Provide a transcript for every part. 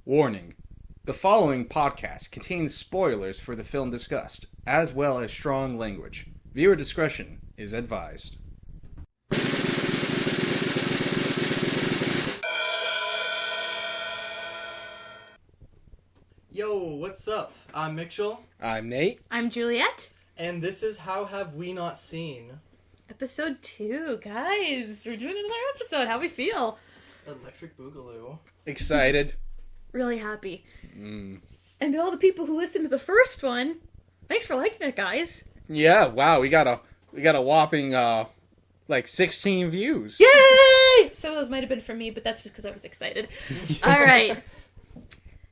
Warning. The following podcast contains spoilers for the film discussed, as well as strong language. Viewer discretion is advised. Yo, what's up? I'm Mitchell. I'm Nate. I'm Juliet. And this is How Have We Not Seen? Episode 2, guys. We're doing another episode. How we feel? Electric Boogaloo. Excited. Really happy. And to all the people who listened to the first one, thanks for liking it, guys. Yeah, wow, we got a whopping 16 views. Yay! Some of those might have been from me, but that's just because I was excited. All right.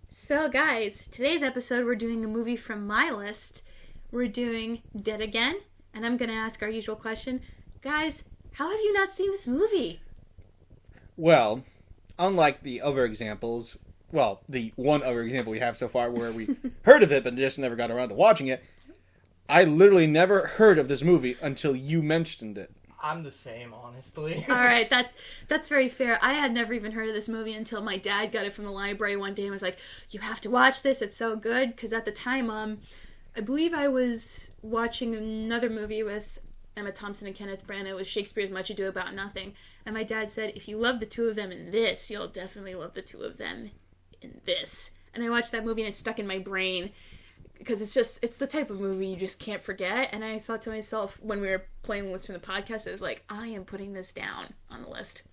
So, guys, today's episode, we're doing a movie from my list. We're doing Dead Again, and I'm going to ask our usual question. Guys, how have you not seen this movie? Well, unlike the other examples, the one other example we have so far where we heard of it but just never got around to watching it, I literally never heard of this movie until you mentioned it. I'm the same, honestly. All right, that's very fair. I had never even heard of this movie until my dad got it from the library one day and was like, "You have to watch this. It's so good." Because at the time, I believe I was watching another movie with Emma Thompson and Kenneth Branagh. It was Shakespeare's Much Ado About Nothing. And my dad said, "If you love the two of them in this, you'll definitely love the two of them in this." And I watched that movie and it stuck in my brain. Because it's the type of movie you just can't forget. And I thought to myself, when we were playing the list from the podcast, I was like, I am putting this down on the list.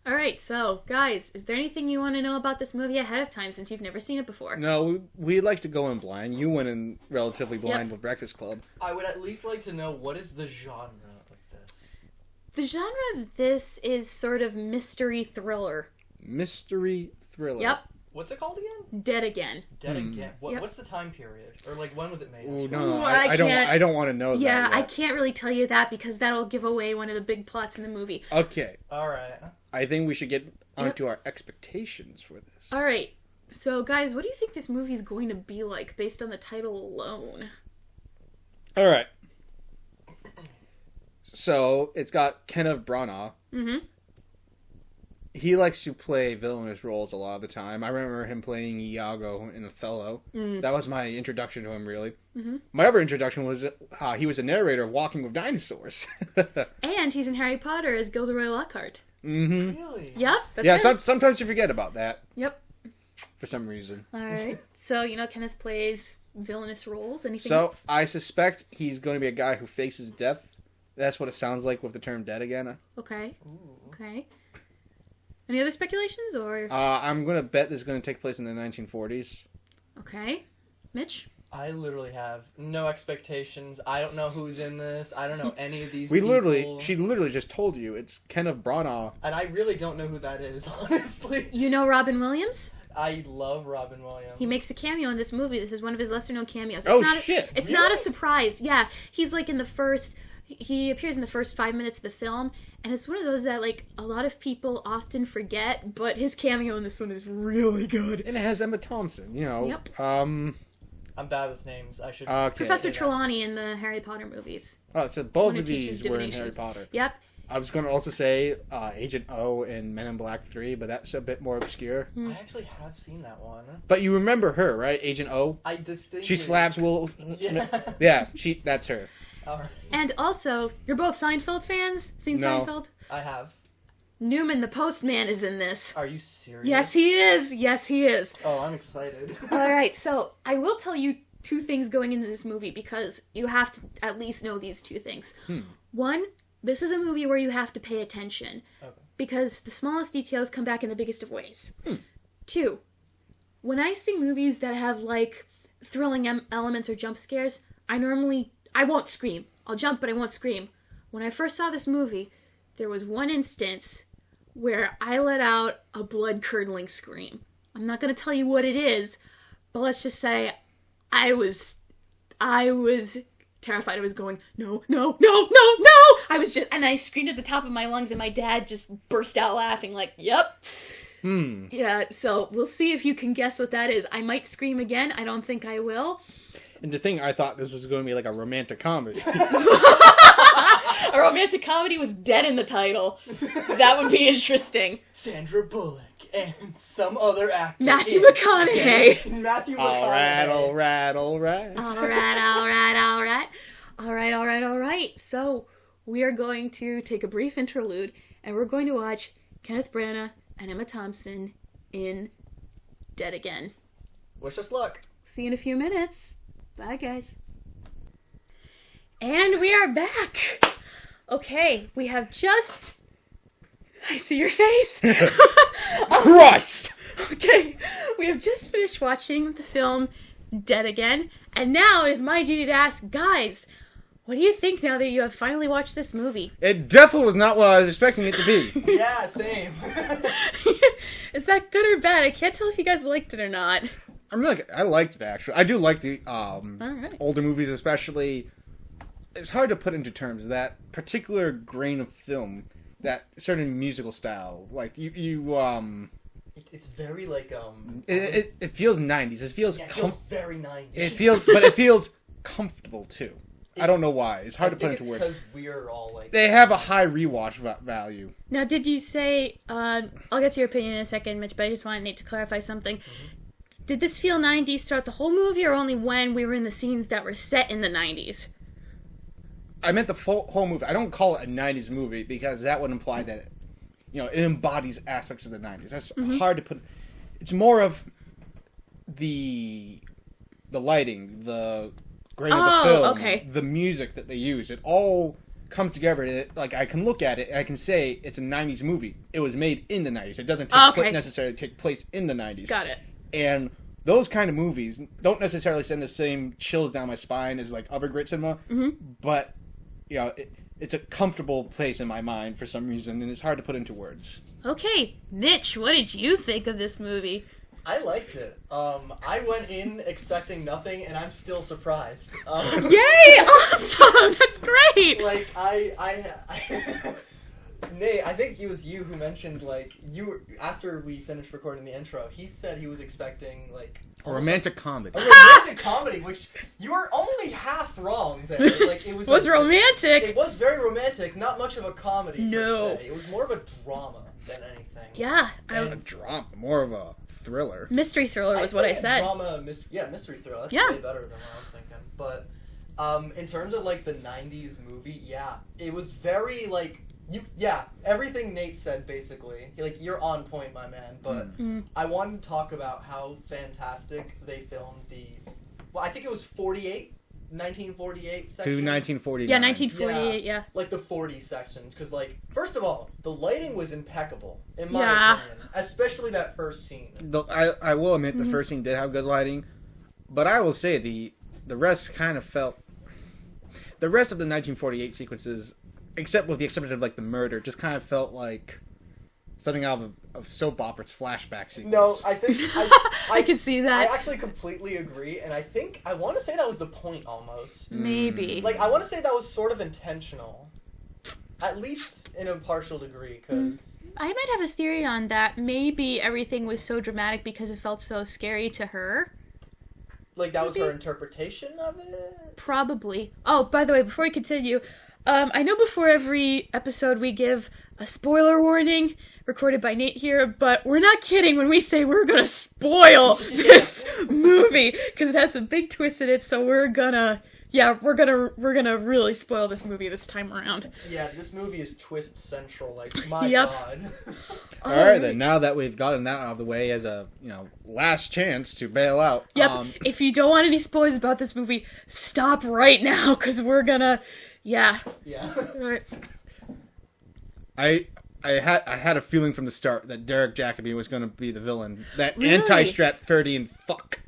Alright, so, guys, is there anything you want to know about this movie ahead of time since you've never seen it before? No, we like to go in blind. You went in relatively blind with Breakfast Club. I would at least like to know, what is the genre of this? The genre of this is sort of mystery thriller. Mystery thriller. Yep. What's it called again? Dead Again. Dead Again. Yep. What's the time period? Or, when was it made? Ooh, no, Ooh, I don't want to know that. Yeah, yet. I can't really tell you that because that'll give away one of the big plots in the movie. Okay. Alright. I think we should get onto our expectations for this. Alright. So, guys, what do you think this movie is going to be like based on the title alone? Alright. So, it's got Kenneth Branagh. Mm-hmm. He likes to play villainous roles a lot of the time. I remember him playing Iago in Othello. That was my introduction to him, really. Mm-hmm. My other introduction was he was a narrator of Walking with Dinosaurs. And he's in Harry Potter as Gilderoy Lockhart. Mm-hmm. Really? Yep. That's him. Sometimes you forget about that. Yep. For some reason. Alright. So, Kenneth plays villainous roles. Anything So, else? I suspect he's going to be a guy who faces death. That's what it sounds like with the term dead again. Okay. Ooh. Okay. Any other speculations, or...? I'm going to bet this is going to take place in the 1940s. Okay. Mitch? I literally have no expectations. I don't know who's in this. I don't know any of these people. She literally just told you. It's Kenneth Branagh. And I really don't know who that is, honestly. You know Robin Williams? I love Robin Williams. He makes a cameo in this movie. This is one of his lesser-known cameos. Shit. It's Really? not a surprise. Yeah, he's in the first... He appears in the first 5 minutes of the film, and it's one of those that, a lot of people often forget, but his cameo in this one is really good. And it has Emma Thompson, Yep. I'm bad with names. I should... Okay. Professor Trelawney in the Harry Potter movies. Oh, so both One who of teaches these were in Harry divinations. Potter. Yep. I was going to also say Agent O in Men in Black 3, but that's a bit more obscure. I actually have seen that one. But you remember her, right? Agent O? I distinctly... She slaps Will Smith. Yeah. Yeah, that's her. Alright. And also, you're both Seinfeld fans? Seen No. Seinfeld? I have. Newman the Postman is in this. Are you serious? Yes, he is. Yes, he is. Oh, I'm excited. All right, so I will tell you two things going into this movie because you have to at least know these two things. One, this is a movie where you have to pay attention because the smallest details come back in the biggest of ways. Two, when I see movies that have thrilling elements or jump scares, I won't scream. I'll jump, but I won't scream. When I first saw this movie, there was one instance where I let out a blood-curdling scream. I'm not going to tell you what it is, but let's just say I was terrified. I was going, no, no, no, no, no! And I screamed at the top of my lungs, and my dad just burst out laughing yep. Yeah, so we'll see if you can guess what that is. I might scream again. I don't think I will. And the thing, I thought this was going to be like a romantic comedy. A romantic comedy with dead in the title. That would be interesting. Sandra Bullock. and some other actor. Matthew McConaughey. Matthew McConaughey. All right. All right. So, we are going to take a brief interlude, and we're going to watch Kenneth Branagh and Emma Thompson in Dead Again. Wish us luck. See you in a few minutes. Bye, guys. And we are back. Okay, we have just... I see your face. Christ! Okay, we have just finished watching the film Dead Again, and now it is my duty to ask, guys, what do you think now that you have finally watched this movie? It definitely was not what I was expecting it to be. Yeah, same. Is that good or bad? I can't tell if you guys liked it or not. I liked it, actually. I do like the right. older movies, especially. It's hard to put into terms, that particular grain of film, that certain musical style. Like, It's very, like, It feels 90s. It feels... it feels very 90s. It feels comfortable, too. I don't know why. It's hard to put into words. because we're all, like... They have a high rewatch value. Now, did you say... I'll get to your opinion in a second, Mitch, but I just wanted Nate to clarify something. Mm-hmm. Did this feel 90s throughout the whole movie, or only when we were in the scenes that were set in the 90s? I meant the whole movie. I don't call it a 90s movie because that would imply that it embodies aspects of the 90s. That's hard to put. It's more of the lighting, the grain of the film, okay. The music that they use. It all comes together. I can look at it and I can say it's a 90s movie. It was made in the 90s. It doesn't necessarily take place in the 90s. Got it. And those kind of movies don't necessarily send the same chills down my spine as like other great cinema, but it's a comfortable place in my mind for some reason, and it's hard to put into words. Okay, Mitch, what did you think of this movie? I liked it. I went in expecting nothing, and I'm still surprised. Yay! Awesome! That's great! Like, Nate, I think it was you who mentioned, after we finished recording the intro, he said he was expecting, a romantic comedy. A romantic comedy, which you were only half wrong there. It was romantic. It was very romantic, not much of a comedy, No. per se. It was more of a drama than anything. Yeah. A drama, more of a thriller. Mystery thriller was what I said. Mystery thriller. That's Yeah. way better than what I was thinking. But in terms of, the 90s movie, yeah, it was very, everything Nate said, basically. You're on point, my man. But I wanted to talk about how fantastic they filmed I think it was 1948 section. To 1949. Yeah, 1948, yeah. The 40 section. Because, first of all, the lighting was impeccable, in my opinion. Especially that first scene. I will admit the first scene did have good lighting, but I will say the rest kind of felt... The rest of the 1948 sequences... Except with the exception of the murder, just kind of felt like something out of soap opera's flashback sequence. No, I think I can see that. I actually completely agree, and I want to say that was the point almost. Maybe. I want to say that was sort of intentional, at least in a partial degree, because I might have a theory on that. Maybe everything was so dramatic because it felt so scary to her. That was her interpretation of it. Probably. Oh, by the way, before we continue. I know before every episode we give a spoiler warning recorded by Nate here, but we're not kidding when we say we're gonna spoil this movie because it has some big twists in it. So we're gonna really spoil this movie this time around. Yeah, this movie is twist central. My Yep. God. All right, then. Now that we've gotten that out of the way as a last chance to bail out. Yep. If you don't want any spoilers about this movie, stop right now because we're gonna. Yeah. Yeah. Right. I had a feeling from the start that Derek Jacobi was going to be the villain. That Really? anti-Stratfordian fuck.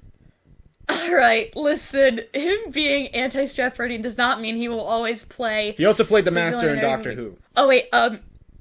Alright, listen. Him being anti-Stratfordian does not mean he will always play... He also played the villain Master in every Doctor movie. Who. Oh, wait,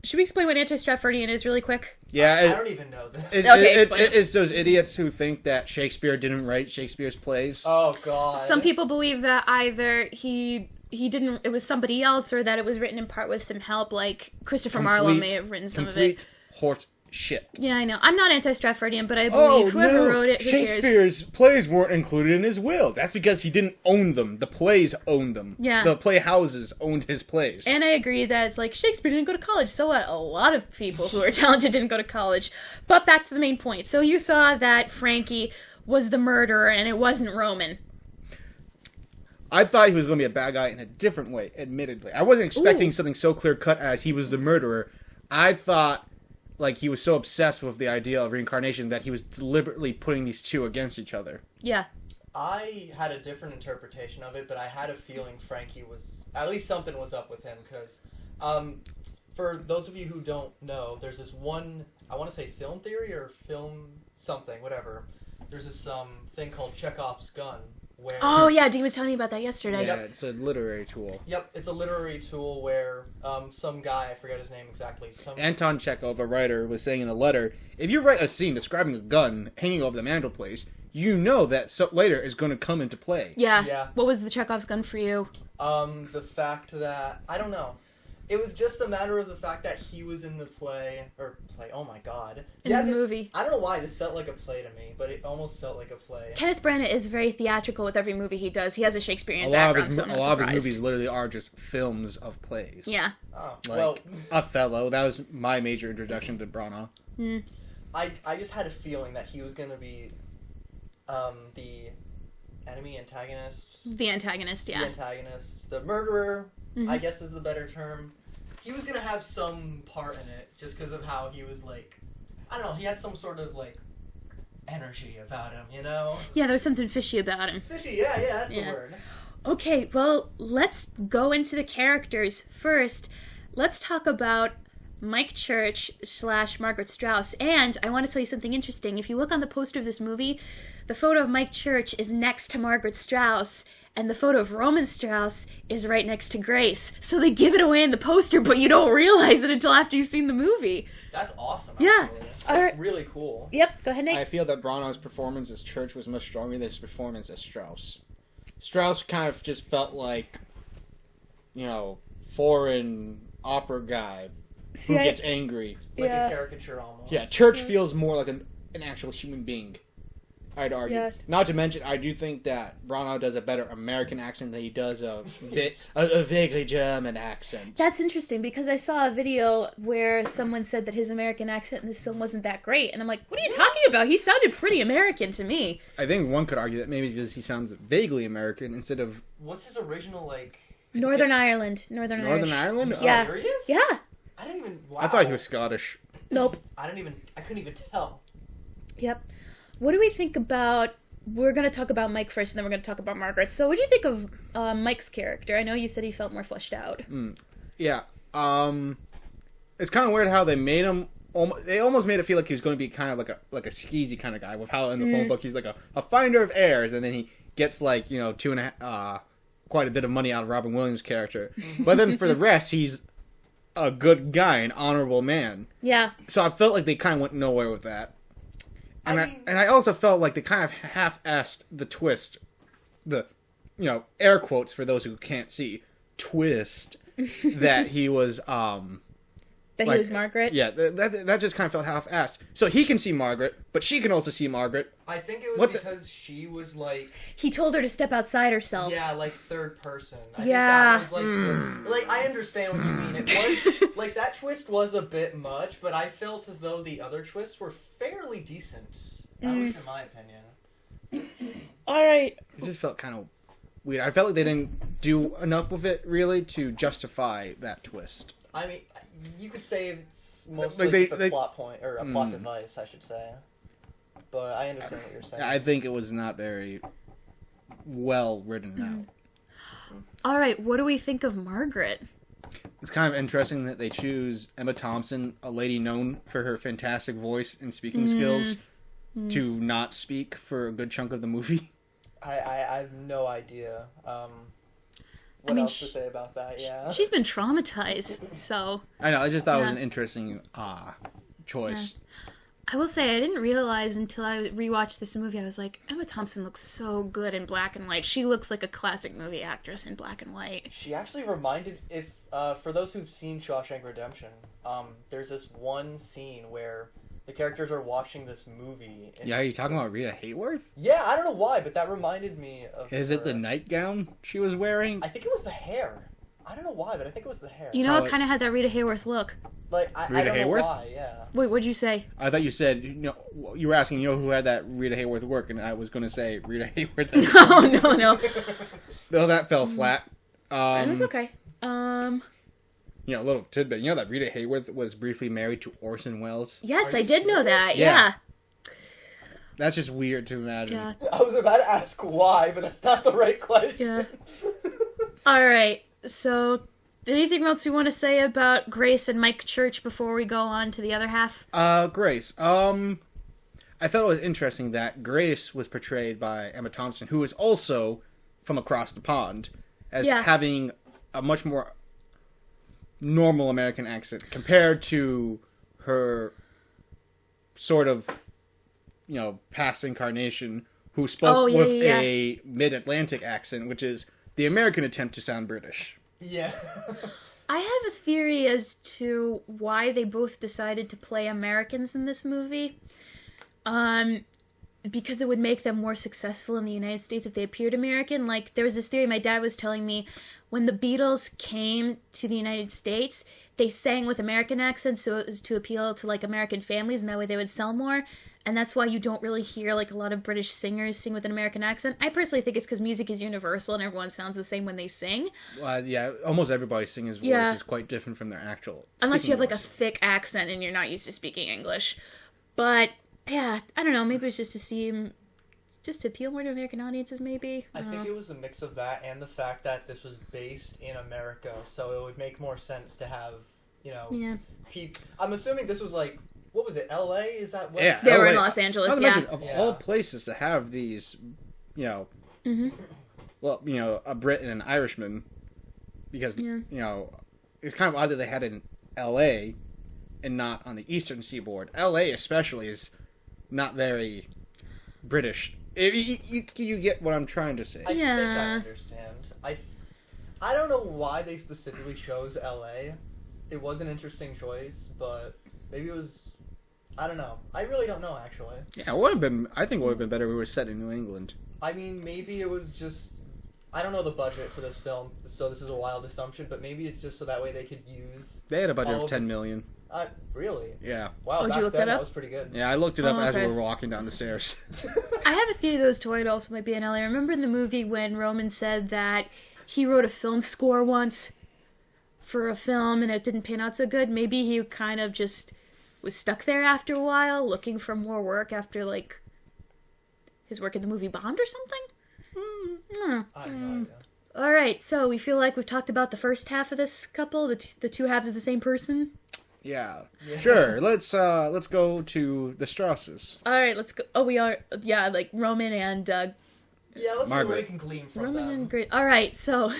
should we explain what anti-Stratfordian is really quick? Yeah. I don't even know this. It's those idiots who think that Shakespeare didn't write Shakespeare's plays. Oh, God. Some people believe that either he didn't, it was somebody else, or that it was written in part with some help, like Christopher Marlowe may have written some of it. Horse shit. Yeah, I know. I'm not anti-Stratfordian, but I believe whoever wrote it, who cares? Shakespeare's plays weren't included in his will. That's because he didn't own them. The plays owned them. Yeah. The playhouses owned his plays. And I agree that it's like, Shakespeare didn't go to college, so what? A lot of people who are talented didn't go to college. But back to the main point. So you saw that Frankie was the murderer, and it wasn't Roman. I thought he was going to be a bad guy in a different way, admittedly. I wasn't expecting something so clear-cut as he was the murderer. I thought, like, he was so obsessed with the idea of reincarnation that he was deliberately putting these two against each other. Yeah. I had a different interpretation of it, but I had a feeling Frankie was... At least something was up with him, because... for those of you who don't know, there's this one... I want to say film theory or film something, whatever. There's this thing called Chekhov's gun, where... Oh, yeah, Dean was telling me about that yesterday. Yeah, it's a literary tool. Yep, it's a literary tool where some guy, I forget his name exactly, Anton Chekhov, a writer, was saying in a letter, if you write a scene describing a gun hanging over the mantelpiece, you know that later is going to come into play. Yeah. What was the Chekhov's gun for you? The fact that... I don't know. It was just a matter of the fact that he was in the play, oh my god. In the movie. I don't know why this felt like a play to me, but it almost felt like a play. Othello is very theatrical with every movie he does. He has a Shakespearean background, so I'm not a lot of his surprised. movies literally are just films of plays. Yeah. Oh, Like, well... Othello, that was my major introduction to Branagh. I just had a feeling that he was going to be the antagonist. The antagonist, yeah. The antagonist. The murderer, I guess is the better term. He was going to have some part in it just because of how he was, like... I don't know, he had some sort of, like, energy about him, you know? Yeah, there was something fishy about him. Fishy, yeah, that's the word. Okay, well, let's go into the characters. First, let's talk about Mike Church / Margaret Strauss. And I want to tell you something interesting. If you look on the poster of this movie, the photo of Mike Church is next to Margaret Strauss, and the photo of Roman Strauss is right next to Grace. So they give it away in the poster, but you don't realize it until after you've seen the movie. That's awesome, Yeah. actually. That's really cool. Yep, go ahead, Nate. I feel that Branagh's performance as Church was much stronger than his performance as Strauss. Strauss kind of just felt like, foreign opera guy who gets angry. Like a caricature, almost. Yeah, Church feels more like an actual human being, I'd argue. Yeah. Not to mention, I do think that Branagh does a better American accent than he does a vaguely German accent. That's interesting, because I saw a video where someone said that his American accent in this film wasn't that great, and I'm like, what are you talking about? He sounded pretty American to me. I think one could argue that maybe because he sounds vaguely American instead of... What's his original, like... Northern Ireland. Northern Ireland? Yeah. Serious? Yeah. I didn't even... Wow. I thought he was Scottish. Nope. I couldn't even tell. Yep. What do we think about... We're going to talk about Mike first, and then we're going to talk about Margaret. So what do you think of Mike's character? I know you said he felt more fleshed out. Yeah. It's kind of weird how they made him... They almost made it feel like he was going to be kind of like a skeezy kind of guy, with how in the phone book he's like a finder of heirs, and then he gets like, quite a bit of money out of Robin Williams' character. But then for the rest, he's a good guy, an honorable man. Yeah. So I felt like they kind of went nowhere with that. And I also felt like they kind of half-assed the twist, the, air quotes for those who can't see, twist, that he was, That he was Margaret? Yeah, that just kind of felt half-assed. So he can see Margaret, but she can also see Margaret. I think it was because she was like... He told her to step outside herself. Yeah, like third person. I think Yeah. that was like... I understand what you mean. It was... like, that twist was a bit much, but I felt as though the other twists were fairly decent. At least in my opinion. Alright. It just felt kind of weird. I felt like they didn't do enough with it, really, to justify that twist. I mean, you could say it's mostly just a plot point, or a plot device, I should say. But I understand what you're saying. I think it was not very well written out. Alright, what do we think of Margaret? It's kind of interesting that they choose Emma Thompson, a lady known for her fantastic voice and speaking skills, to not speak for a good chunk of the movie. I have no idea what else to say about that, yeah. She's been traumatized, so... I know, I just thought it was an interesting choice. Yeah. I will say, I didn't realize until I rewatched this movie, I was like, Emma Thompson looks so good in black and white. She looks like a classic movie actress in black and white. She actually reminded, for those who've seen Shawshank Redemption, there's this one scene where the characters are watching this movie. Yeah, are you talking about Rita Hayworth? Yeah, I don't know why, but that reminded me of Is her. it the nightgown she was wearing? I think it was the hair. I don't know why, but I think it was the hair. You know, it kind of had that Rita Hayworth look. Like, I Rita don't know Hayworth? why, yeah. Wait, what'd you say? I thought you said, you were asking, who had that Rita Hayworth work, and I was going to say Rita Hayworth. Oh, no. No, that fell flat. It was okay. A little tidbit. You know that Rita Hayworth was briefly married to Orson Welles? Yes, Are I you did know serious? that. Yeah. Yeah. That's just weird to imagine. Yeah. I was about to ask why, but that's not the right question. All right. So, anything else you want to say about Grace and Mike Church before we go on to the other half? Grace. I thought it was interesting that Grace was portrayed by Emma Thompson, who is also from across the pond, as having a much more normal American accent compared to her sort of, past incarnation, who spoke with a mid-Atlantic accent, which is the American attempt to sound British. Yeah. I have a theory as to why they both decided to play Americans in this movie. Because it would make them more successful in the United States if they appeared American. Like, there was this theory my dad was telling me, when the Beatles came to the United States, they sang with American accents so it was to appeal to, like, American families, and that way they would sell more. And that's why you don't really hear, like, a lot of British singers sing with an American accent. I personally think it's because music is universal and everyone sounds the same when they sing. Almost everybody's singing voice is quite different from their actual Unless you have, voice. like, a thick accent and you're not used to speaking English. But, yeah, I don't know, maybe it's just to appeal more to American audiences, maybe. I think it was a mix of that and the fact that this was based in America, so it would make more sense to have, I'm assuming this was like, what was it, LA? Is that what? Yeah, They were LA. in Los Angeles, Not to mention, of all places to have these, a Brit and an Irishman, because, it's kind of odd that they had it in LA and not on the eastern seaboard. LA especially is not very British. You get what I'm trying to say. I think I understand. I don't know why they specifically chose LA. It was an interesting choice, but maybe it was... I don't know. I really don't know, actually. Yeah, it would have been... I think it would have been better if we were set in New England. I mean, maybe it was just... I don't know the budget for this film, so this is a wild assumption, but maybe it's just so that way they could use... They had a budget of $10 million. Really? Yeah. Wow, did back you look then that up? that was pretty good. Yeah, I looked it up as we were walking down the stairs. I have a theory that was toy it also might be in LA. Remember in the movie when Roman said that he wrote a film score once for a film and it didn't pan out so good? Maybe he kind of just was stuck there after a while, looking for more work after, like, his work in the movie bombed or something? I have no idea. Alright, so we feel like we've talked about the first half of this couple, the two halves of the same person. Yeah. Sure. Let's go to the Strausses. Alright, let's go. Oh, we are, yeah, like Roman and, Yeah, let's see Margaret. what we can glean from Roman them. and Grace. Alright, so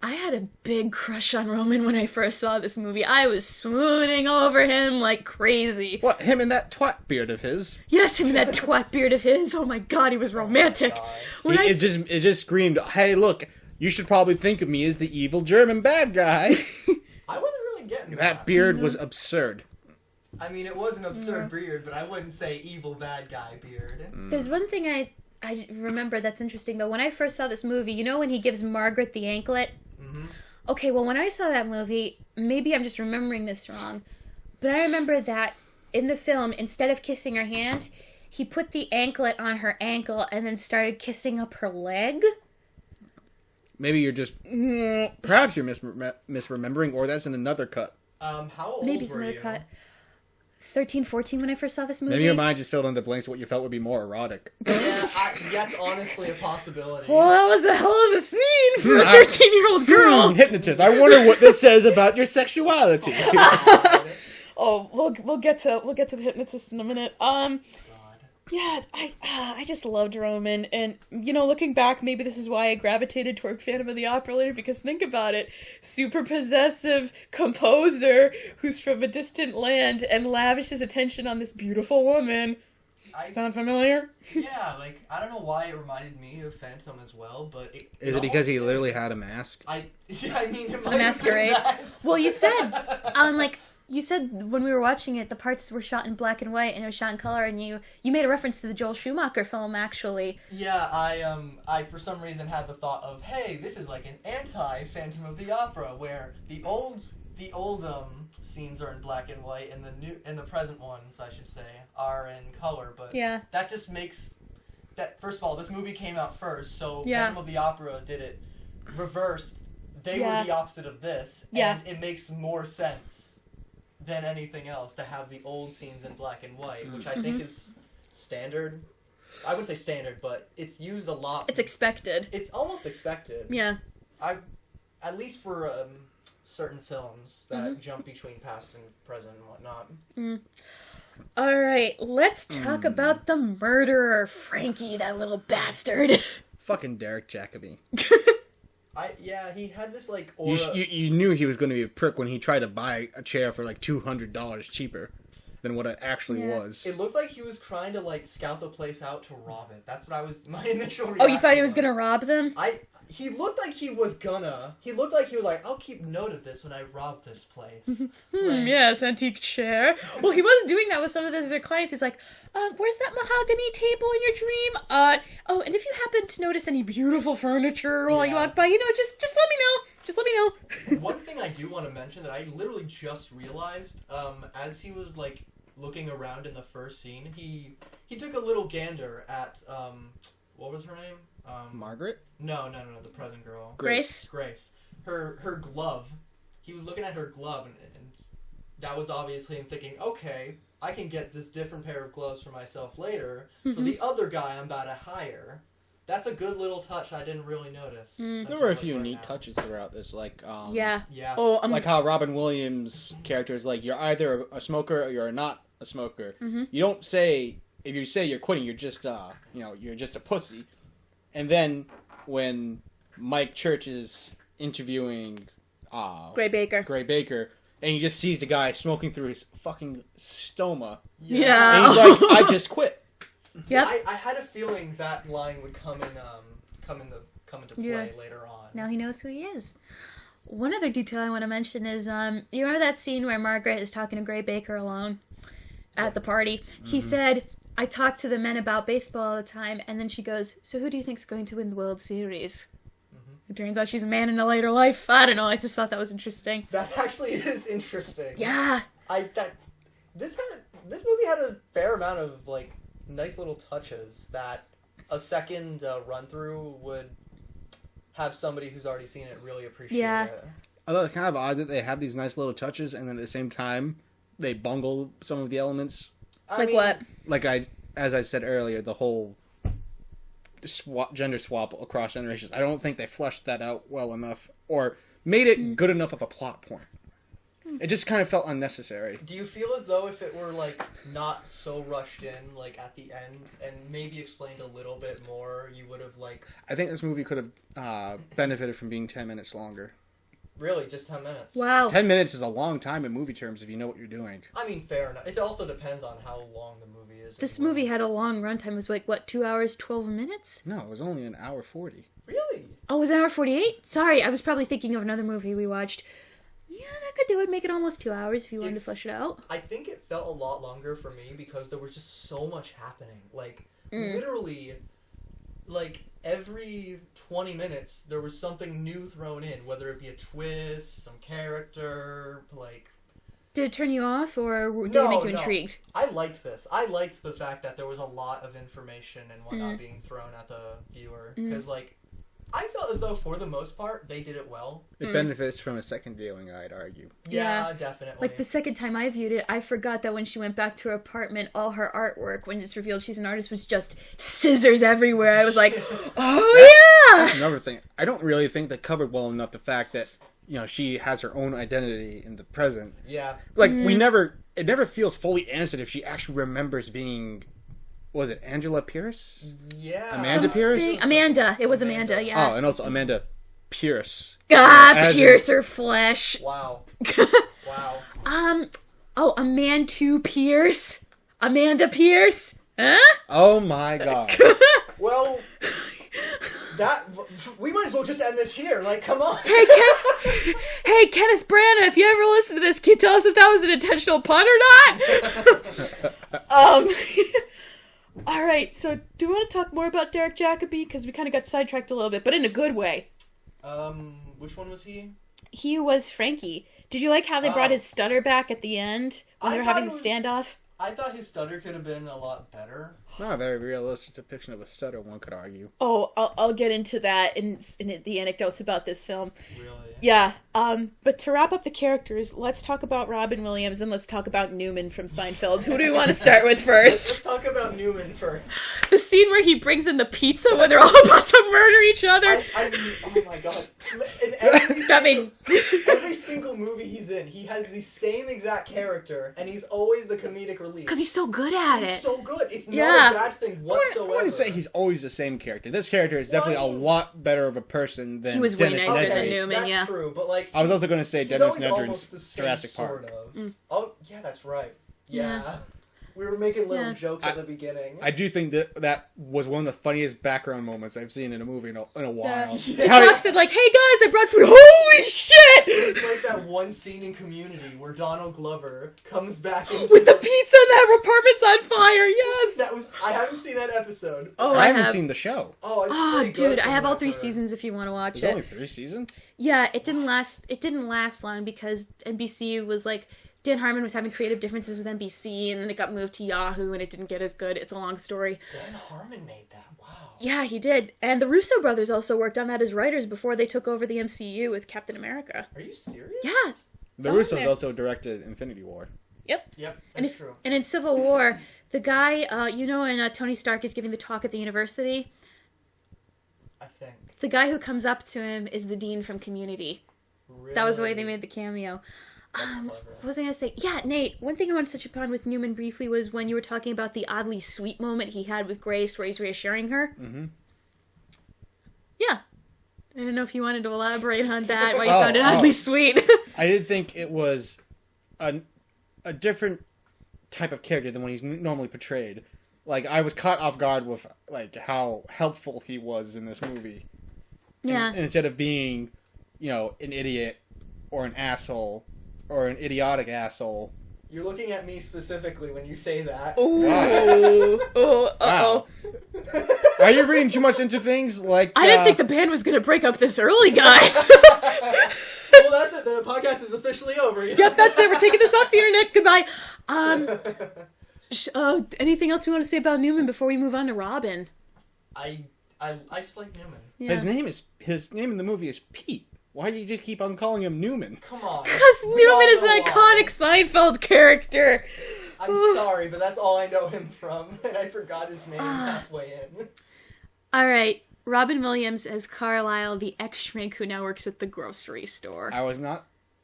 I had a big crush on Roman when I first saw this movie. I was swooning over him like crazy. What, him and that twat beard of his? Yes, him and that twat beard of his. Oh my god, he was romantic. When I It just screamed, hey, look, you should probably think of me as the evil German bad guy. I wasn't really getting That beard was absurd. I mean, it was an absurd beard, but I wouldn't say evil bad guy beard. There's one thing I remember that's interesting, though. When I first saw this movie, you know when he gives Margaret the anklet? Mm-hmm. Okay, well, when I saw that movie, maybe I'm just remembering this wrong, but I remember that in the film, instead of kissing her hand, he put the anklet on her ankle and then started kissing up her leg. Maybe you're just... Perhaps you're misremembering, or that's in another cut. How old Maybe it's were another you? cut. 13, 14 when I first saw this movie. Maybe your mind just filled in the blanks of what you felt would be more erotic. Yeah, that's honestly a possibility. Well, that was a hell of a scene for a 13-year-old girl. Hypnotist, I wonder what this says about your sexuality. Oh, we'll get to the hypnotist in a minute. Yeah, I just loved Roman, and, you know, looking back, maybe this is why I gravitated toward Phantom of the Opera later, because think about it, super possessive composer who's from a distant land and lavishes attention on this beautiful woman. Sound familiar? Yeah, like, I don't know why it reminded me of Phantom as well, but Is it because he literally had a mask? I mean, it might A masquerade. have been that. Well, you said, you said when we were watching it, the parts were shot in black and white, and it was shot in color, and you made a reference to the Joel Schumacher film, actually. Yeah, I for some reason had the thought of, hey, this is like an anti-Phantom of the Opera, where the old scenes are in black and white, and the present ones, I should say, are in color. But yeah, that just makes that. First of all, this movie came out first, so yeah. Phantom of the Opera did it reversed. They yeah. were the opposite of this, yeah. and it makes more sense than anything else to have the old scenes in black and white, which I think is standard. I wouldn't say standard, but it's used a lot. It's expected. It's almost expected. Yeah. At least for certain films that jump between past and present and whatnot. All right, let's talk about the murderer, Frankie, that little bastard. Fucking Derek Jacobi. He had this, like, aura. You knew he was going to be a prick when he tried to buy a chair for, like, $200 cheaper than what it actually was. It looked like he was trying to, like, scout the place out to rob it. That's what my initial reaction. Oh, you thought he was going to rob them? He looked like he was like, I'll keep note of this when I rob this place. Yes, antique chair. Well, he was doing that with some of his other clients. He's like, where's that mahogany table in your dream? Oh, and if you happen to notice any beautiful furniture while you walk by, just let me know. Just let me know. One thing I do want to mention that I literally just realized, as he was, like, looking around in the first scene, he took a little gander at, what was her name? Margaret? No, the present girl. Grace. Her glove. He was looking at her glove, and that was obviously him thinking, okay, I can get this different pair of gloves for myself later for the other guy I'm about to hire. That's a good little touch I didn't really notice. There were a few neat touches throughout this, like... yeah. Oh, like how Robin Williams' character is like, you're either a smoker or you're not a smoker. You don't say... If you say you're quitting, you're just, you're just a pussy. And then when Mike Church is interviewing Gray Baker, and he just sees the guy smoking through his fucking stoma. Yeah. And he's like, I just quit. Yep. I had a feeling that line would come into play later on. Now he knows who he is. One other detail I want to mention is, you remember that scene where Margaret is talking to Gray Baker alone at the party? He said, I talk to the men about baseball all the time, and then she goes, so who do you think's going to win the World Series? It turns out she's a man in a later life. I don't know, I just thought that was interesting. That actually is interesting. Yeah. This movie had a fair amount of, like, nice little touches that a second run-through would have somebody who's already seen it really appreciate it. I thought it kind of odd that they have these nice little touches, and then at the same time, they bungle some of the elements. What? Like as I said earlier, the whole gender swap across generations. I don't think they fleshed that out well enough, or made it good enough of a plot point. It just kind of felt unnecessary. Do you feel as though if it were, like, not so rushed in, like, at the end, and maybe explained a little bit more, you would have, like... I think this movie could have benefited from being 10 minutes longer. Really? Just 10 minutes? Wow. 10 minutes is a long time in movie terms if you know what you're doing. I mean, fair enough. It also depends on how long the movie is. This movie had a long runtime. It was like, 2 hours, 12 minutes? No, it was only an hour 40. Really? Oh, it was an hour 48? Sorry, I was probably thinking of another movie we watched. Yeah, that could do it. Make it almost 2 hours if you wanted to flesh it out. I think it felt a lot longer for me because there was just so much happening. Like, literally, like, every 20 minutes, there was something new thrown in, whether it be a twist, some character, like... Did it turn you off, or did it make you intrigued? I liked this. I liked the fact that there was a lot of information and whatnot being thrown at the viewer. Because, like, I felt as though, for the most part, they did it well. It benefits from a second viewing, I'd argue. Yeah, definitely. Like, the second time I viewed it, I forgot that when she went back to her apartment, all her artwork, when it's revealed she's an artist, was just scissors everywhere. I was like, oh, yeah! That's another thing. I don't really think they covered well enough the fact that, she has her own identity in the present. Yeah. Like, it never feels fully answered if she actually remembers being... Was it Angela Pierce? Yeah. Amanda Pierce? Amanda. It was Amanda, yeah. Oh, and also Amanda Pierce. Pierce her flesh. Wow. Wow. A man to Pierce? Amanda Pierce? Huh? Oh my god. Well, we might as well just end this here. Like, come on. Hey, hey, Kenneth Branagh, if you ever listen to this, can you tell us if that was an intentional pun or not? All right, so do you want to talk more about Derek Jacobi? Because we kind of got sidetracked a little bit, but in a good way. Which one was he? He was Frankie. Did you like how they brought his stutter back at the end when they were having the standoff? I thought his stutter could have been a lot better. Not a very realistic depiction of a stutter, one could argue. Oh, I'll get into that in the anecdotes about this film. Really? Yeah. But to wrap up the characters, let's talk about Robin Williams and let's talk about Newman from Seinfeld. Who do we want to start with first? Let's talk about Newman first. The scene where he brings in the pizza when they're all about to murder each other. I mean, oh my god. In every single movie he's in, he has the same exact character, and he's always the comedic relief. Because he's so good at it. He's so good. It's not a bad thing whatsoever. I wouldn't say he's always the same character. This character is definitely a lot better of a person than he was way Dennis nicer Nedry. than Newman, that's yeah. True, but like... I was also going to say Dennis Nedry's Jurassic sort Park. of. Oh, yeah, that's right. Yeah. We were making little jokes at the beginning. I do think that was one of the funniest background moments I've seen in a movie in a while. Yeah. Just walks in like, hey guys, I brought food. Holy shit! It's like that one scene in Community where Donald Glover comes back into with the pizza and that apartment's on fire, yes! I haven't seen that episode. Oh, I haven't seen the show. Oh, it's pretty good. Dude, I have all 3 seasons if you want to watch it. There's only 3 seasons? Yeah, it didn't last long because NBC was like, Dan Harmon was having creative differences with NBC, and then it got moved to Yahoo, and it didn't get as good. It's a long story. Dan Harmon made that. Wow. Yeah, he did. And the Russo brothers also worked on that as writers before they took over the MCU with Captain America. Are you serious? Yeah. The Russos also directed Infinity War. Yep. That's true. And in Civil War, the guy, when Tony Stark is giving the talk at the university? I think. The guy who comes up to him is the dean from Community. Really? That was the way they made the cameo. What was I going to say? Yeah, Nate, one thing I want to touch upon with Newman briefly was when you were talking about the oddly sweet moment he had with Grace where he's reassuring her. Mm-hmm. Yeah. I don't know if you wanted to elaborate on that, why you found it oddly sweet. I did think it was a different type of character than when he's normally portrayed. Like, I was caught off guard with, like, how helpful he was in this movie. Yeah. And instead of being, an idiot or an asshole or an idiotic asshole. You're looking at me specifically when you say that. Ooh. Wow. Are you reading too much into things? Like I didn't think the band was going to break up this early, guys. Well, that's it. The podcast is officially over. Yep, that's it. We're taking this off the internet. Goodbye. Anything else we want to say about Newman before we move on to Robin? I just like Newman. Yeah. His name in the movie is Pete. Why do you just keep on calling him Newman? Come on. Because Newman is an iconic Seinfeld character. I'm sorry, but that's all I know him from, and I forgot his name halfway in. All right, Robin Williams as Carlisle, the ex-shrink who now works at the grocery store.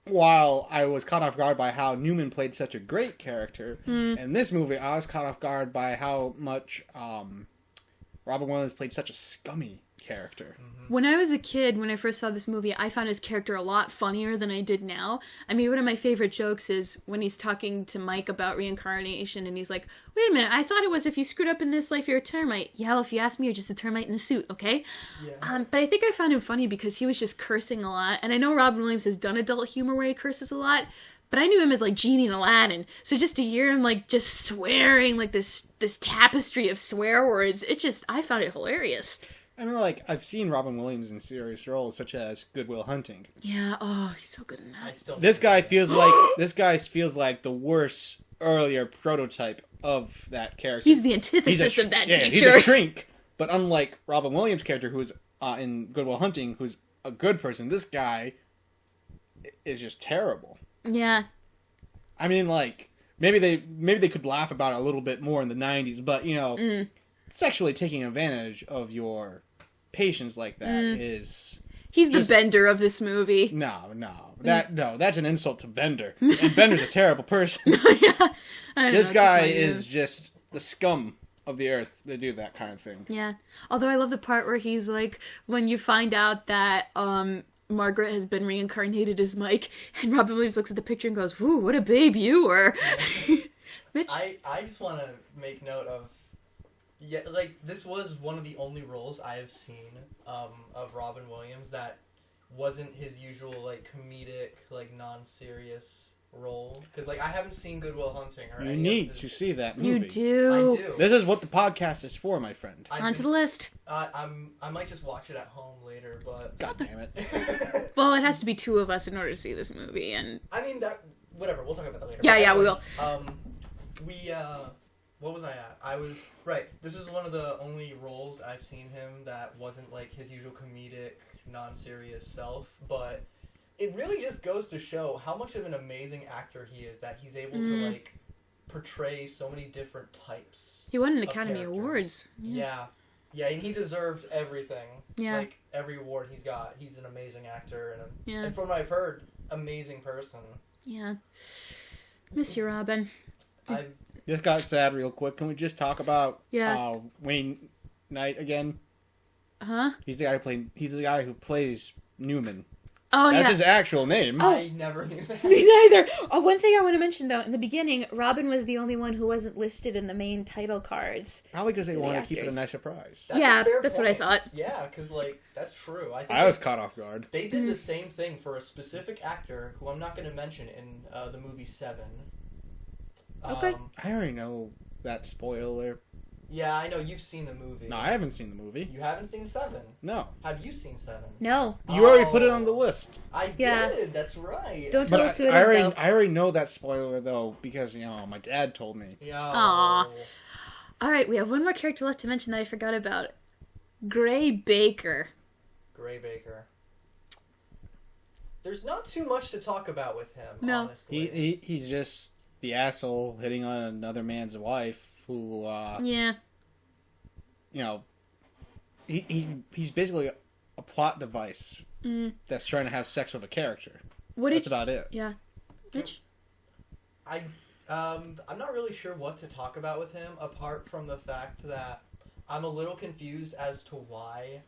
While I was caught off guard by how Newman played such a great character, in this movie I was caught off guard by how much Robin Williams played such a scummy character. When I was a kid, when I first saw this movie, I found his character a lot funnier than I did now. I mean, one of my favorite jokes is when he's talking to Mike about reincarnation, and he's like, wait a minute, I thought it was if you screwed up in this life, you're a termite. Yeah, well, if you ask me, you're just a termite in a suit, okay? Yeah. But I think I found him funny because he was just cursing a lot, and I know Robin Williams has done adult humor where he curses a lot, but I knew him as, like, Genie in Aladdin, so just to hear him, like, just swearing, like, this tapestry of swear words, I found it hilarious. I mean, like, I've seen Robin Williams in serious roles, such as Good Will Hunting. Yeah, he's so good in that. This guy feels like the worst earlier prototype of that character. He's the antithesis of that teacher. He's a shrink, but unlike Robin Williams' character, who's in Good Will Hunting, who's a good person, this guy is just terrible. Yeah. I mean, like, maybe they could laugh about it a little bit more in the 90s, but, sexually taking advantage of your patients like that is... He's the Bender of this movie. No, that's an insult to Bender. And Bender's a terrible person. This guy is just the scum of the earth to do that kind of thing. Yeah. Although I love the part where he's like, when you find out that Margaret has been reincarnated as Mike, and Robin Williams looks at the picture and goes, "Woo, what a babe you were." I just want to make note of Yeah, like, this was one of the only roles I have seen of Robin Williams that wasn't his usual, like, comedic, like, non-serious role. Because, like, I haven't seen Good Will Hunting or You any need of his... to see that movie. You do. I do. This is what the podcast is for, my friend. Onto the list. I might just watch it at home later, but... God damn it. Well, it has to be two of us in order to see this movie, and... I mean, that... Whatever, we'll talk about that later. Yeah, But we will. What was I at? I was... Right, this is one of the only roles I've seen him that wasn't, like, his usual comedic, non-serious self, but it really just goes to show how much of an amazing actor he is, that he's able to, like, portray so many different types. He won an of Academy characters. Awards. Yeah. Yeah, and he deserved everything. Yeah. Like, every award he's got. He's an amazing actor, Yeah. and from what I've heard, amazing person. Yeah. Miss you, Robin. This got sad real quick. Can we just talk about Wayne Knight again? Huh? He's the guy who plays Newman. Oh, That's yeah. his actual name. Oh. I never knew that. Me neither. Oh, one thing I want to mention, though, in the beginning, Robin was the only one who wasn't listed in the main title cards. Probably because they To the want to keep it a actors. nice surprise. That's a Yeah, fair that's what I point. thought. Yeah, because, like, that's true. I think I was caught off guard. they did the same thing for a specific actor who I'm not going to mention in the movie Seven. Okay. I already know that spoiler. Yeah, I know. You've seen the movie. No, I haven't seen the movie. You haven't seen Seven? No. Have you seen Seven? No. You already put it on the list. I Yeah. did. That's right. Don't tell But us who it is, though. I already know that spoiler, though, because, my dad told me. Yeah. Aw. All right, we have one more character left to mention that I forgot about. Gray Baker. Gray Baker. There's not too much to talk about with him, No. honestly. He's just the asshole hitting on another man's wife who, Yeah. he's basically a plot device that's trying to have sex with a character. That's about it. Yeah. Mitch? I'm not really sure what to talk about with him, apart from the fact that I'm a little confused as to why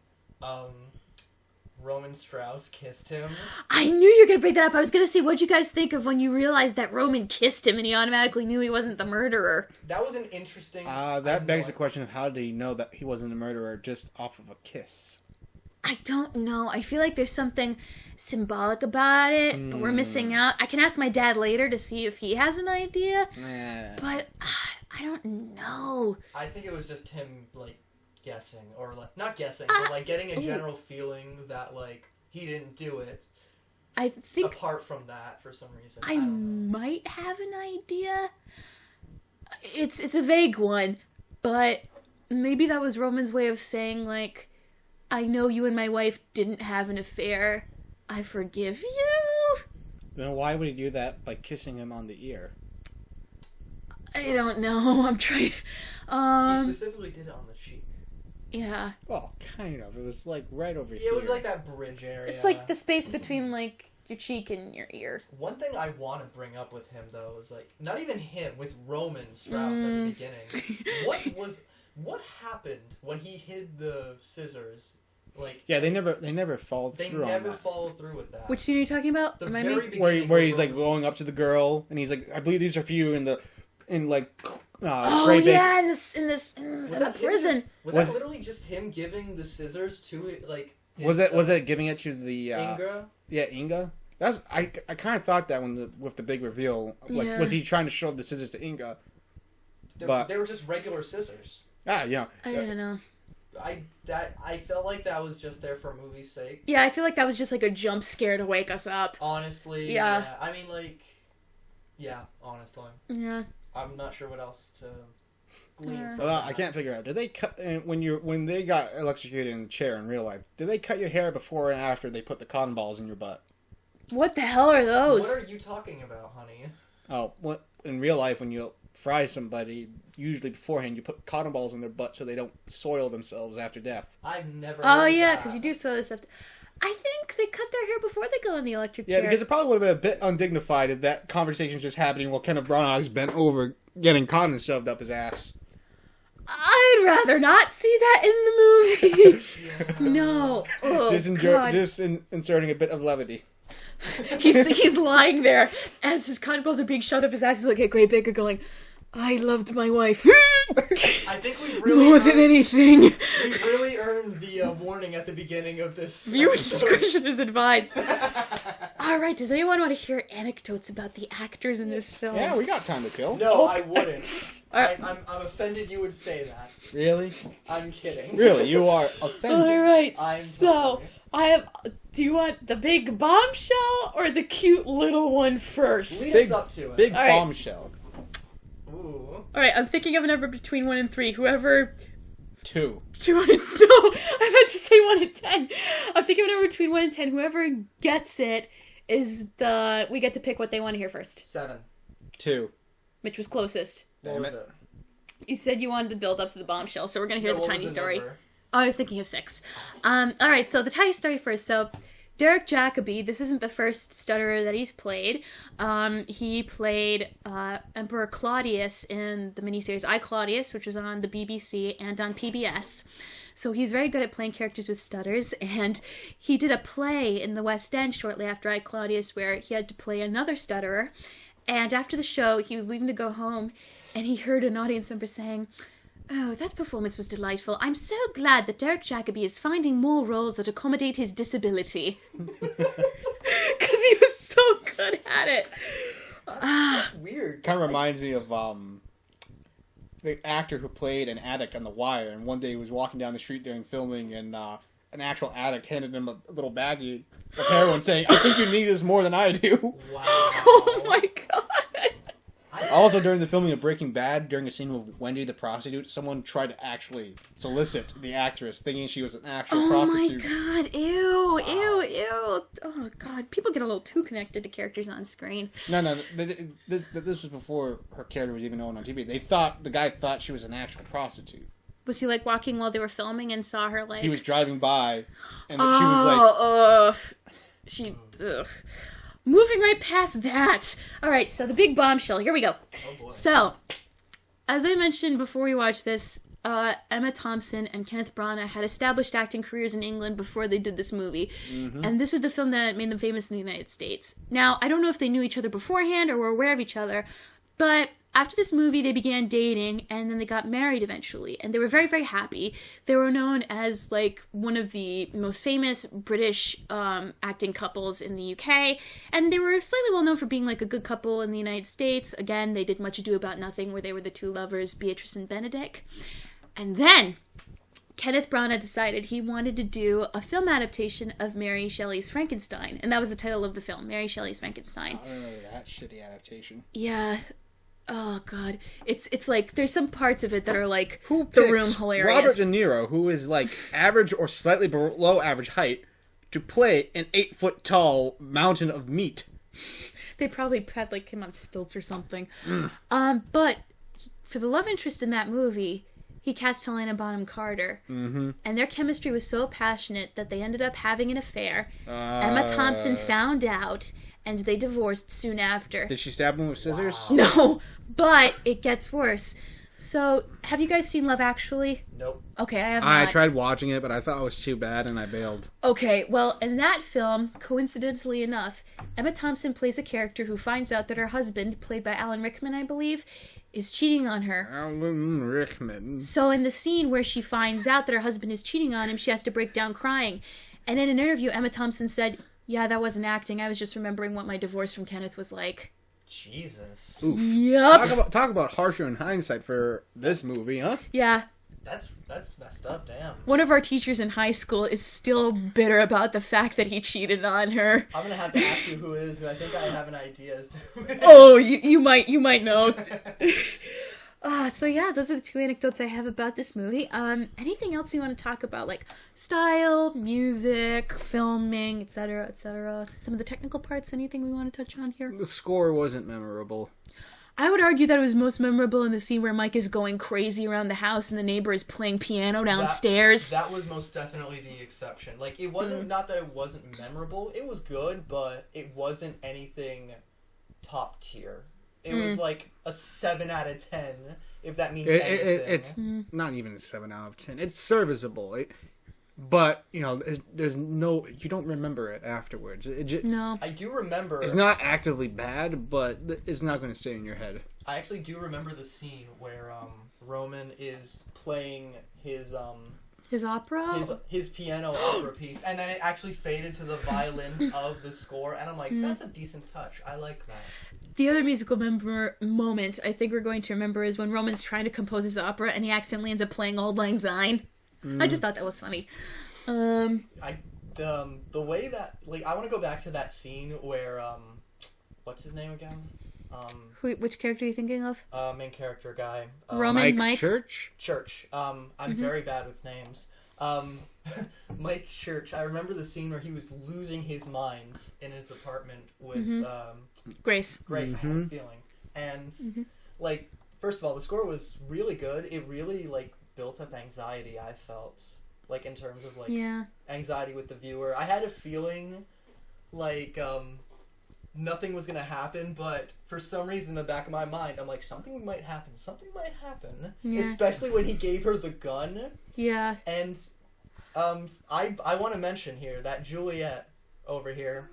Roman Strauss kissed him. I knew you were going to bring that up. I was going to say, what'd you guys think of when you realized that Roman kissed him and he automatically knew he wasn't the murderer? That was an interesting... That begs the question of how did he know that he wasn't a murderer just off of a kiss? I don't know. I feel like there's something symbolic about it, but we're missing out. I can ask my dad later to see if he has an idea, but I don't know. I think it was just him, like, guessing, or, like, not guessing, but, like, getting a general feeling that, like, he didn't do it. I think Apart from that, for some reason. I don't know. might have an idea. It's a vague one, but maybe that was Roman's way of saying, like, I know you and my wife didn't have an affair. I forgive you? Then why would he do that by kissing him on the ear? I don't know. I'm trying. He specifically did it on the cheek. Yeah. Well, kind of. It was like right over here. It was like that bridge area. It's like the space between, like, your cheek and your ear. One thing I want to bring up with him, though, is, like, not even him, with Roman Strauss at the beginning. What happened when he hid the scissors? Like, yeah, they never followed they through on never that. followed through with that. Which scene are you talking about? The Remind very me? beginning Where he's like Roman- going up to the girl and he's like, I believe these are for you in Oh Gray Baker. yeah, in the prison. Was that literally just him giving the scissors to it? Like, Was it giving it to the Inga? Yeah, Inga. That's I kind of thought that with the big reveal, like, Yeah. was he trying to show the scissors to Inga? They were just regular scissors. Ah, yeah. I don't know. I felt like that was just there for movie's sake. Yeah, I feel like that was just like a jump scare to wake us up. Honestly, Yeah. I mean, like, yeah, honestly. Yeah. I'm not sure what else to glean Yeah. from Well, that. I can't figure out. Did they cut when they got electrocuted in the chair in real life? Did they cut your hair before and after they put the cotton balls in your butt? What the hell are those? What are you talking about, honey? Oh, what in real life when you fry somebody, usually beforehand you put cotton balls in their butt so they don't soil themselves after death. I've never. Oh heard yeah, that. because you do so stuff. I think they cut their hair before they go in the electric Yeah, chair. because it probably would have been a bit undignified if that conversation's just happening while Kenneth Branagh's bent over getting cotton shoved up his ass. I'd rather not see that in the movie. No. Oh, God. Inserting a bit of levity. He's lying there as his cotton balls are being shoved up his ass. He's like a Great Baker going, I loved my wife. I think we've really more than anything. We really earned the warning at the beginning of this. Viewers' episode. discretion is advised. All right, does anyone want to hear anecdotes about the actors in this film? Yeah, we got time to kill. No, I wouldn't. Alright. I'm offended you would say that. Really? I'm kidding. Really, you are offended. All right, I'm so I have. Do you want the big bombshell or the cute little one first? Lead us Big- up to it. Big All right. bombshell. Ooh. All right, I'm thinking of a number between 1 and 3. Whoever 2. 2 and no, I meant to say 1 and 10. I'm thinking of a number between 1 and 10. Whoever gets it is we get to pick what they want to hear first. 7. 2. Which was closest. What Damn was it. it? You said you wanted to build up to the bombshell, so we're gonna hear No, the what tiny was the story. number? Oh, I was thinking of 6. All right, so the tiny story first. So, Derek Jacobi, this isn't the first stutterer that he's played. He played Emperor Claudius in the miniseries I, Claudius, which was on the BBC and on PBS. So he's very good at playing characters with stutters, and he did a play in the West End shortly after I, Claudius, where he had to play another stutterer. And after the show, he was leaving to go home, and he heard an audience member saying, "Oh, that performance was delightful. I'm so glad that Derek Jacobi is finding more roles that accommodate his disability." Because he was so good at it. That's weird. Kind of reminds me of the actor who played an addict on The Wire, and one day he was walking down the street during filming, and an actual addict handed him a little baggie of heroin, saying, "I think you need this more than I do." Wow. Oh my god. Also, during the filming of Breaking Bad, during a scene with Wendy the prostitute, someone tried to actually solicit the actress, thinking she was an actual Oh my prostitute. god. Ew. Oh god. People get a little too connected to characters on screen. No, this was before her character was even known on TV. The guy thought she was an actual prostitute. Was he like walking while they were filming and saw her like... He was driving by, and she was like... Ugh. Moving right past that. All right, so the big bombshell. Here we go. Oh boy. So, as I mentioned before we watched this, Emma Thompson and Kenneth Branagh had established acting careers in England before they did this movie. Mm-hmm. And this was the film that made them famous in the United States. Now, I don't know if they knew each other beforehand or were aware of each other, but after this movie, they began dating, and then they got married eventually. And they were very, very happy. They were known as, like, one of the most famous British acting couples in the UK. And they were slightly well known for being, like, a good couple in the United States. Again, they did Much Ado About Nothing, where they were the two lovers, Beatrice and Benedict. And then Kenneth Branagh decided he wanted to do a film adaptation of Mary Shelley's Frankenstein. And that was the title of the film, Mary Shelley's Frankenstein. I remember that shitty adaptation. Yeah. Oh god, it's like there's some parts of it that are like Who The picks Room hilarious. Robert De Niro, who is like average or slightly below average height, to play an 8-foot tall mountain of meat? They probably had like him on stilts or something. But for the love interest in that movie, he cast Helena Bonham Carter, and their chemistry was so passionate that they ended up having an affair. Emma Thompson found out, and they divorced soon after. Did she stab him with scissors? Wow. No, but it gets worse. So, have you guys seen Love Actually? Nope. Okay, I have I not. tried watching it, but I thought it was too bad, and I bailed. Okay, well, in that film, coincidentally enough, Emma Thompson plays a character who finds out that her husband, played by Alan Rickman, I believe, is cheating on her. Alan Rickman. So in the scene where she finds out that her husband is cheating on him, she has to break down crying. And in an interview, Emma Thompson said, "Yeah, that wasn't acting. I was just remembering what my divorce from Kenneth was like." Jesus. Oof. Yep. Talk about harsher in hindsight for this movie, huh? Yeah. That's messed up, damn. One of our teachers in high school is still bitter about the fact that he cheated on her. I'm gonna have to ask you who it is, 'cause I think I have an idea as to who it is. Oh, you might know. So yeah, those are the two anecdotes I have about this movie. Anything else you want to talk about, like style, music, filming, etc., etc.? Some of the technical parts. Anything we want to touch on here? The score wasn't memorable. I would argue that it was most memorable in the scene where Mike is going crazy around the house and the neighbor is playing piano downstairs. That was most definitely the exception. Like, it wasn't, not that it wasn't memorable, it was good, but it wasn't anything top tier. It was like a 7 out of 10, if that means anything. It's not even a 7 out of 10. It's serviceable. But, you know, there's no... You don't remember it afterwards. No. I do remember... It's not actively bad, but it's not going to stay in your head. I actually do remember the scene where Roman is playing his opera? his piano opera piece, and then it actually faded to the violins of the score, and I'm like, that's a decent touch. I like that. The other musical moment I think we're going to remember is when Roman's trying to compose his opera and he accidentally ends up playing Auld Lang Syne. I just thought that was funny. The way that, like, I want to go back to that scene where what's his name again? Which character are you thinking of? Main character guy. Roman Mike Church? Church. I'm very bad with names. Mike Church. I remember the scene where he was losing his mind in his apartment with Grace. Grace, I have a feeling. And, like, first of all, the score was really good. It really, like, built up anxiety, I felt. Like, in terms of, like, anxiety with the viewer. I had a feeling, like, nothing was gonna happen, but for some reason in the back of my mind, I'm like, something might happen. Something might happen. Yeah. Especially when he gave her the gun. Yeah. And, I want to mention here that Juliet over here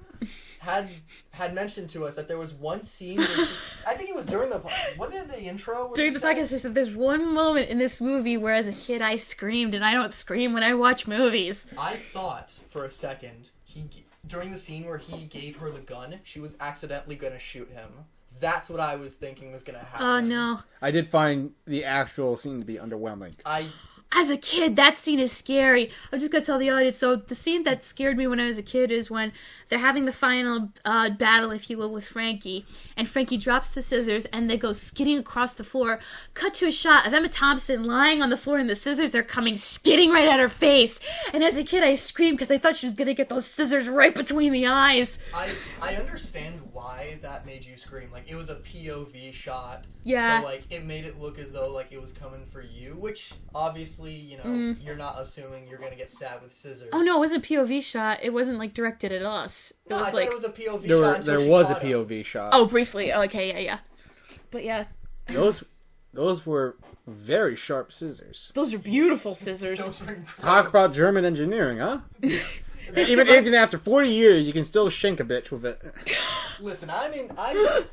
had mentioned to us that there was one scene where I think it was during wasn't it the intro? During the podcast, I said there's one moment in this movie where as a kid I screamed, and I don't scream when I watch movies. I thought for a second during the scene where he gave her the gun, she was accidentally going to shoot him. That's what I was thinking was going to happen. Oh no. I did find the actual scene to be underwhelming. As a kid, that scene is scary. I'm just going to tell the audience. So the scene that scared me when I was a kid is when they're having the final battle, if you will, with Frankie. And Frankie drops the scissors and they go skidding across the floor. Cut to a shot of Emma Thompson lying on the floor and the scissors are coming skidding right at her face. And as a kid, I screamed because I thought she was going to get those scissors right between the eyes. I understand why that made you scream. Like, it was a POV shot. Yeah. So, like, it made it look as though, like, it was coming for you, which obviously, you know, you're not assuming you're going to get stabbed with scissors. Oh, no, it wasn't a POV shot. It wasn't, like, directed at us. No, I thought it was a POV shot. There was a POV shot. Oh, briefly. Oh, okay, yeah. But, yeah. Those were very sharp scissors. Those are beautiful scissors. Talk about German engineering, huh? Even after 40 years, you can still shank a bitch with it. Listen, I mean,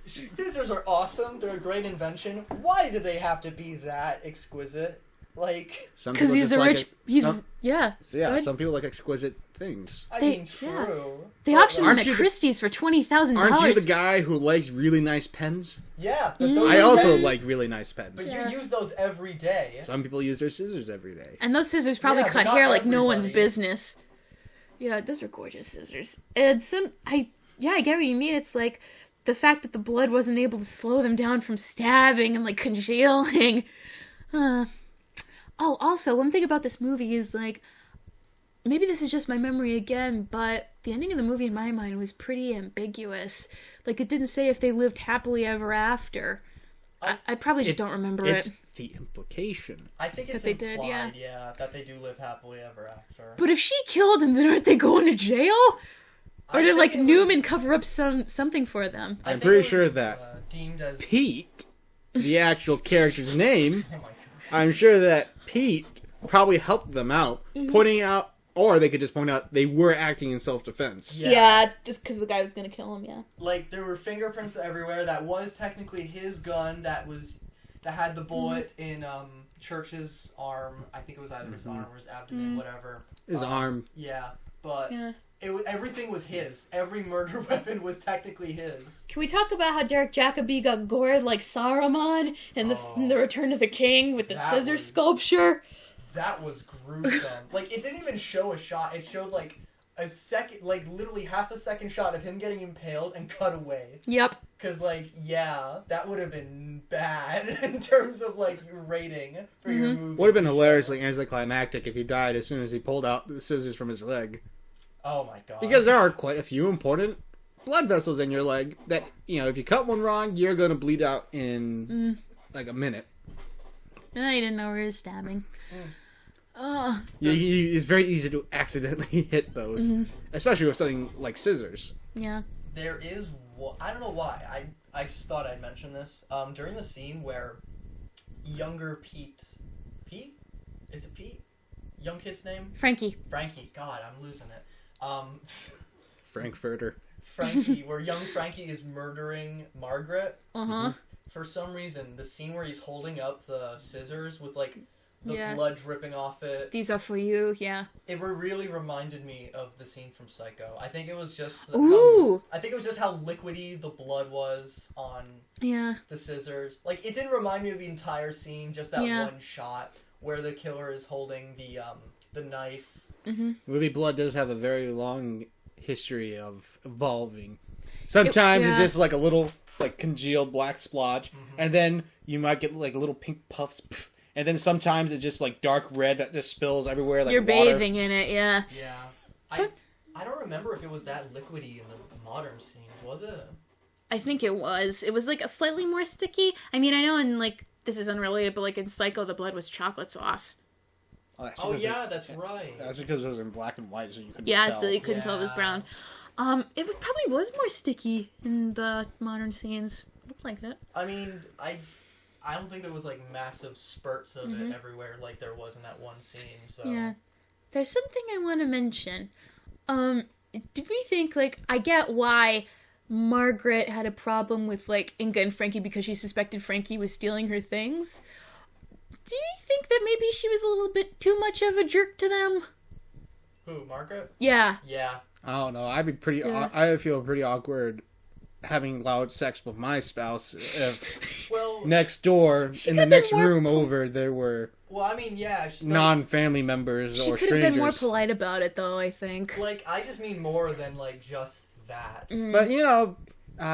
scissors are awesome. They're a great invention. Why do they have to be that exquisite? Like, because he's a rich. Some people like exquisite things. I mean, true. They auctioned them at Christie's for $20,000. Aren't you the guy who likes really nice pens? Yeah, I also like really nice pens. But you use those every day. Some people use their scissors every day, and those scissors probably cut hair like no one's business. Yeah, those are gorgeous scissors. And I get what you mean. It's like the fact that the blood wasn't able to slow them down from stabbing and like congealing. Oh, also, one thing about this movie is like, maybe this is just my memory again, but the ending of the movie in my mind was pretty ambiguous. Like, it didn't say if they lived happily ever after. I probably just don't remember it. It's the implication. I think it's that they implied, did, that they do live happily ever after. But if she killed him, then aren't they going to jail? Or did, like, Newman cover up something for them? I'm pretty sure that deemed as Pete, the actual character's name, oh my God. I'm sure that Pete probably helped them out, pointing out, or they could just point out they were acting in self-defense. Yeah, just because the guy was going to kill him, yeah. Like, there were fingerprints everywhere. That was technically his gun that had the bullet in Church's arm. I think it was either his arm or his abdomen, whatever. His arm. Yeah, but everything was his. Every murder weapon was technically his. Can we talk about how Derek Jacobi got gored like Saruman in the Return of the King with the scissor sculpture? That was gruesome. Like, it didn't even show a shot. It showed, like, a second, like, literally half a second shot of him getting impaled and cut away. Yep. Because, like, that would have been bad in terms of, like, your rating for your movie. Would have been hilariously anticlimactic if he died as soon as he pulled out the scissors from his leg. Oh, my God. Because there are quite a few important blood vessels in your leg that, if you cut one wrong, you're going to bleed out in, like, a minute. I didn't know where he was stabbing. It's very easy to accidentally hit those, especially with something like scissors. Yeah. There is, I don't know why, I just thought I'd mention this. During the scene where younger Pete? Is it Pete? Young kid's name? Frankie. God, I'm losing it. Frankfurter. Frankie, where young Frankie is murdering Margaret. for some reason, the scene where he's holding up the scissors with, like, the Yeah. blood dripping off it. These are for you, yeah. It really reminded me of the scene from Psycho. I think it was just Ooh! I think it was just how liquidy the blood was on Yeah. the scissors. Like, it didn't remind me of the entire scene, just that one shot where the killer is holding the knife. Mm-hmm. Movie Blood does have a very long history of evolving. Sometimes it's just like a little like congealed black splotch, and then you might get like little pink puffs, and then sometimes it's just like dark red that just spills everywhere. Like You're water. bathing in it, yeah. Yeah. I don't remember if it was that liquidy in the modern scene, was it? I think it was. It was like a slightly more sticky. I mean, I know in like, this is unrelated, but like in Psycho, the blood was chocolate sauce. Oh yeah, that's right. That's because it was in black and white, so you couldn't Yeah, tell. so you couldn't tell it was brown. Probably was more sticky in the modern scenes. Looked like it. I mean, I don't think there was like massive spurts of it everywhere like there was in that one scene. So Yeah. There's something I want to mention. Did we think, like, I get why Margaret had a problem with, like, Inga and Frankie because she suspected Frankie was stealing her things. Do you think that maybe she was a little bit too much of a jerk to them? Who, Margaret? Yeah. Yeah. I don't know. I'd be pretty. I would feel pretty awkward having loud sex with my spouse if next door in the next room over there were. Well, I mean, yeah. Non-family members or strangers. She could have been more polite about it, though, I think. Like, I just mean more than, like, just that. But, you know,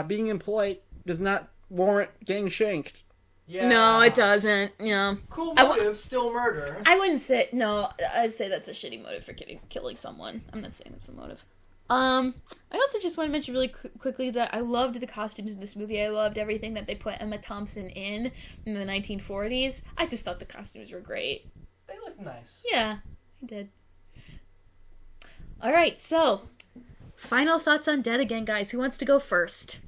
being impolite does not warrant getting shanked. Yeah. No, it doesn't, you know. Cool motive, still murder. I wouldn't say, no, I'd say that's a shitty motive for killing someone. I'm not saying that's a motive. I also just want to mention really quickly that I loved the costumes in this movie. I loved everything that they put Emma Thompson in the 1940s. I just thought the costumes were great. They look nice. Yeah, I did. Alright, so, final thoughts on Dead Again, guys. Who wants to go first?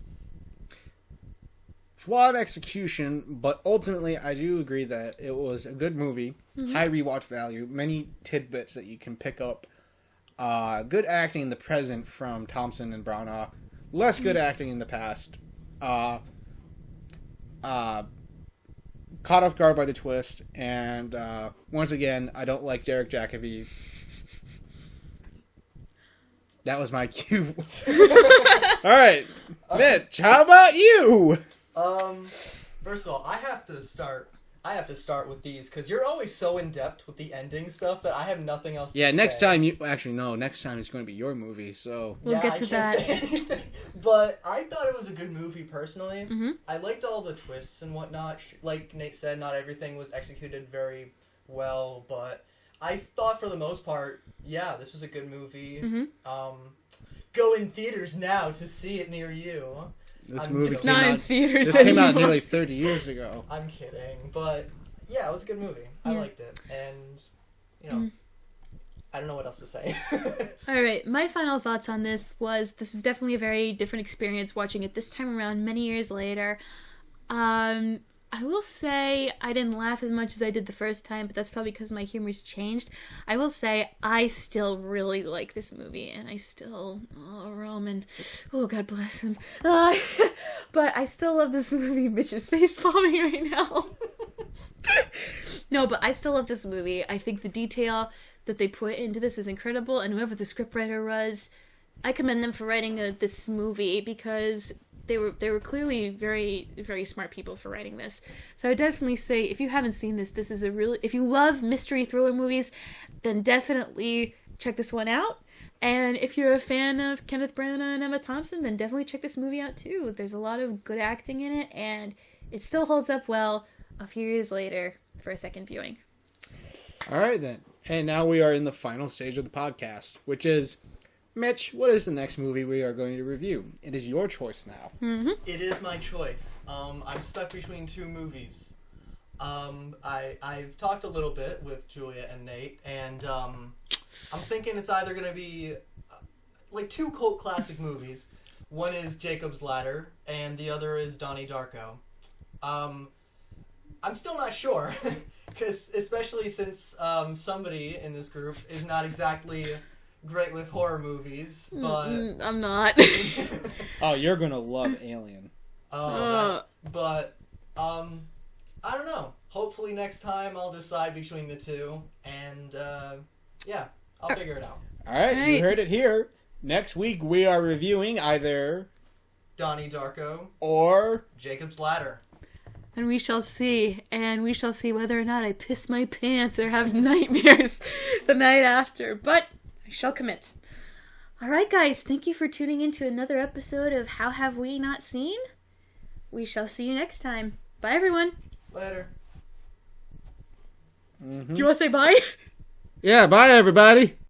Flawed execution, but ultimately I do agree that it was a good movie. High rewatch value. Many tidbits that you can pick up. Good acting in the present from Thompson and Branagh. Less good acting in the past. Caught off guard by the twist. And once again, I don't like Derek Jacobi. That was my cue. Alright, Mitch, how about you? First of all, I have to start with these, because you're always so in-depth with the ending stuff that I have nothing else to say. Yeah, next time next time it's going to be your movie, so... We'll get to that. But I thought it was a good movie, personally. I liked all the twists and whatnot. Like Nate said, not everything was executed very well, but I thought for the most part, yeah, this was a good movie. Go in theaters now to see it near you. This movie it's not in theaters This anymore. came out nearly 30 years ago. I'm kidding, but yeah, it was a good movie. I liked it, and you know, I don't know what else to say. Alright, my final thoughts on this was definitely a very different experience watching it this time around many years later. I will say I didn't laugh as much as I did the first time, but that's probably because my humor's changed. I will say I still really like this movie, and I still... Oh, Roman. Oh, God bless him. But I still love this movie. Mitch is face-palming right now. No, but I still love this movie. I think the detail that they put into this is incredible, and whoever the scriptwriter was, I commend them for writing this movie, because... They were clearly very, very smart people for writing this. So I would definitely say, if you haven't seen this, this is if you love mystery thriller movies, then definitely check this one out. And if you're a fan of Kenneth Branagh and Emma Thompson, then definitely check this movie out too. There's a lot of good acting in it, and it still holds up well a few years later for a second viewing. All right, then. And now we are in the final stage of the podcast, which is... Mitch, what is the next movie we are going to review? It is your choice now. It is my choice. I'm stuck between two movies. I've talked a little bit with Julia and Nate, and I'm thinking it's either going to be like two cult classic movies. One is Jacob's Ladder, and the other is Donnie Darko. I'm still not sure, because especially since somebody in this group is not exactly... great with horror movies, but... I'm not. Oh, you're gonna love Alien. But I don't know. Hopefully next time I'll decide between the two, and yeah, I'll figure it out. All right, you heard it here. Next week we are reviewing either Donnie Darko or Jacob's Ladder. And we shall see. And we shall see whether or not I piss my pants or have nightmares the night after. But I shall commit. Alright, guys. Thank you for tuning in to another episode of How Have We Not Seen? We shall see you next time. Bye, everyone. Later. Do you want to say bye? Yeah, bye, everybody.